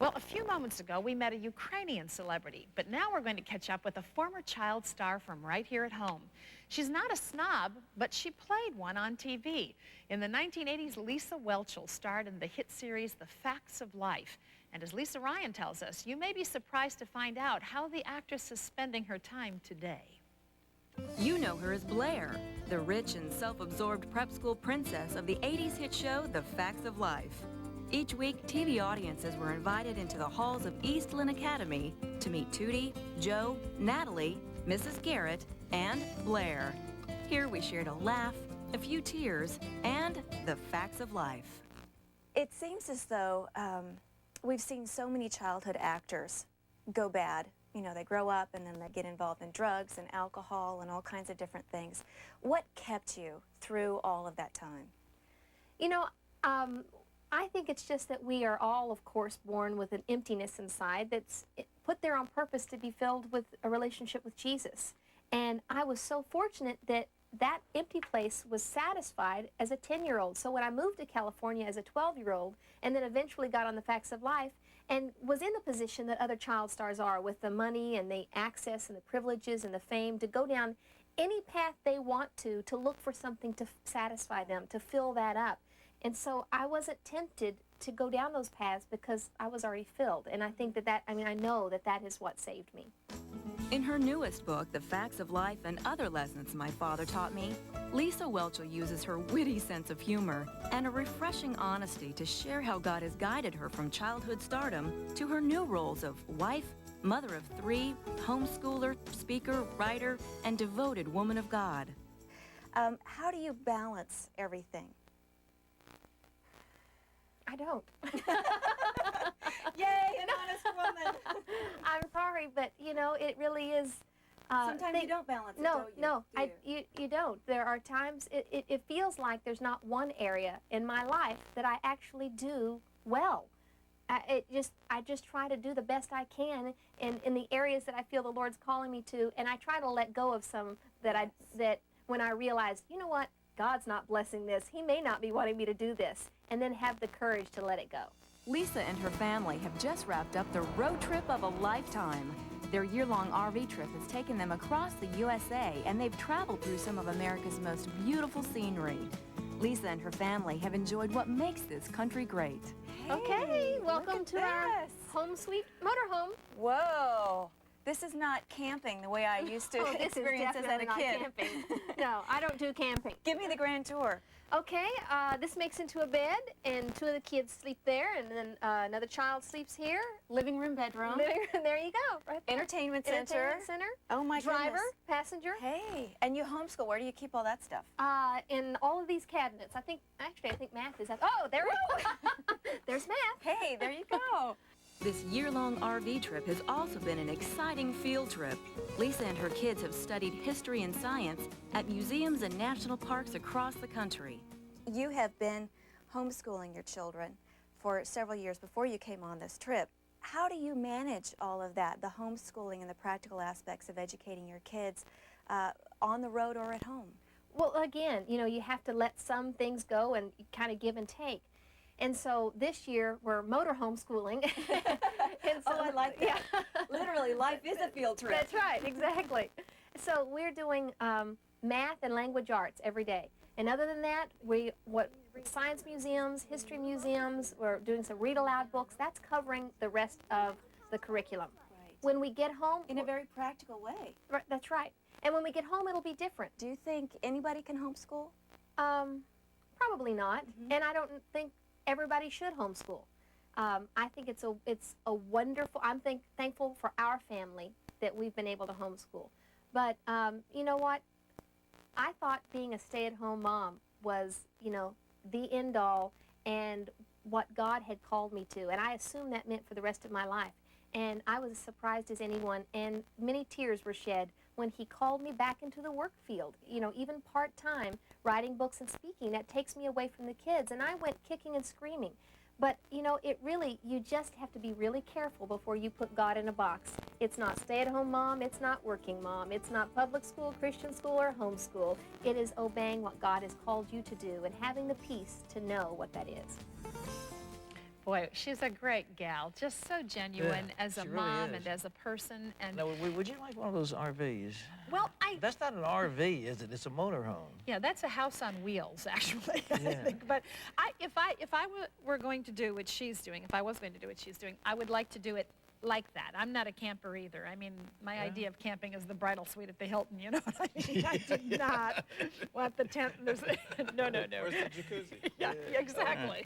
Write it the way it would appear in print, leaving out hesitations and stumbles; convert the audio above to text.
Well, a few moments ago, we met a Ukrainian celebrity, but now we're going to catch up with a former child star from right here at home. She's not a snob, but she played one on TV. In the 1980s, Lisa Whelchel starred in the hit series The Facts of Life. And as Lisa Ryan tells us, you may be surprised to find out how the actress is spending her time today. You know her as Blair, the rich and self-absorbed prep school princess of the 80s hit show The Facts of Life. Each week, TV audiences were invited into the halls of Eastland Academy to meet Tootie, Joe, Natalie, Mrs. Garrett, and Blair. Here we shared a laugh, a few tears, and the facts of life. It seems as though we've seen so many childhood actors go bad. You know, they grow up and then they get involved in drugs and alcohol and all kinds of different things. What kept you through all of that time? You know, I think it's just that we are all, of course, born with an emptiness inside that's put there on purpose to be filled with a relationship with Jesus. And I was so fortunate that that empty place was satisfied as a 10-year-old. So when I moved to California as a 12-year-old and then eventually got on The Facts of Life and was in the position that other child stars are, with the money and the access and the privileges and the fame to go down any path they want to look for something to satisfy them, to fill that up. And so I wasn't tempted to go down those paths because I was already filled. And I think I know that that is what saved me. In her newest book, The Facts of Life and Other Lessons My Father Taught Me, Lisa Whelchel uses her witty sense of humor and a refreshing honesty to share how God has guided her from childhood stardom to her new roles of wife, mother of 3, homeschooler, speaker, writer, and devoted woman of God. How do you balance everything? I don't. Yay, an honest woman. I'm sorry, but you know, it really is. Sometimes you don't balance it, no, don't you? No, you don't. There are times it feels like there's not one area in my life that I actually do well. I just try to do the best I can in the areas that I feel the Lord's calling me to, and I try to let go of some that when I realize, you know what, God's not blessing this. He may not be wanting me to do this, and then have the courage to let it go. Lisa and her family have just wrapped up the road trip of a lifetime. Their year-long RV trip has taken them across the USA, and they've traveled through some of America's most beautiful scenery. Lisa and her family have enjoyed what makes this country great. Hey, Okay, welcome to our home sweet motorhome. Whoa. This is not camping the way I used to experience as a kid. Not camping. No, I don't do camping. Give me the grand tour. Okay, this makes into a bed, and 2 of the kids sleep there, and then another child sleeps here. Living room, bedroom. There you go. Right there. Entertainment center. Entertainment center. Oh my Driver, goodness. passenger. Hey, and you homeschool. Where do you keep all that stuff? In all of these cabinets. I think math is up. Oh, there we go. There's math. Hey, there you go. This year-long RV trip has also been an exciting field trip. Lisa and her kids have studied history and science at museums and national parks across the country. You have been homeschooling your children for several years before you came on this trip. How do you manage all of that, the homeschooling and the practical aspects of educating your kids on the road or at home? Well, again, you know, you have to let some things go and kind of give and take. And so this year we're motor homeschooling. And so, I like that. Yeah. Literally, life is a field trip. That's right, exactly. So we're doing math and language arts every day. And other than that, science museums, history museums, we're doing some read aloud books. That's covering the rest of the curriculum. Right. When we get home, In a very practical way. Right, that's right. And when we get home, it'll be different. Do you think anybody can homeschool? Probably not. And I don't think everybody should homeschool. I think it's a wonderful. I'm thankful for our family that we've been able to homeschool. But you know what? I thought being a stay-at-home mom was, you know, the end all and what God had called me to, and I assumed that meant for the rest of my life. And I was as surprised as anyone, and many tears were shed when He called me back into the work field. You know, even part-time, writing books and speaking, that takes me away from the kids, and I went kicking and screaming. But, you know, you just have to be really careful before you put God in a box. It's not stay-at-home mom, it's not working mom, it's not public school, Christian school, or homeschool. It is obeying what God has called you to do and having the peace to know what that is. Boy, she's a great gal, just so genuine as a she really mom is. and as a person. And Now, would you like one of those RVs? well, That's not an RV, is it? It's a motorhome. yeah, that's a house on wheels, actually. I Yeah. think. But if I were going to do what she's doing, if I was going to do what she's doing, I would like to do it like that. I'm not a camper either. I mean, my idea of camping is the bridal suite at the Hilton, you know what I mean? I did not want the tent. No. Where's the jacuzzi? Yeah, exactly.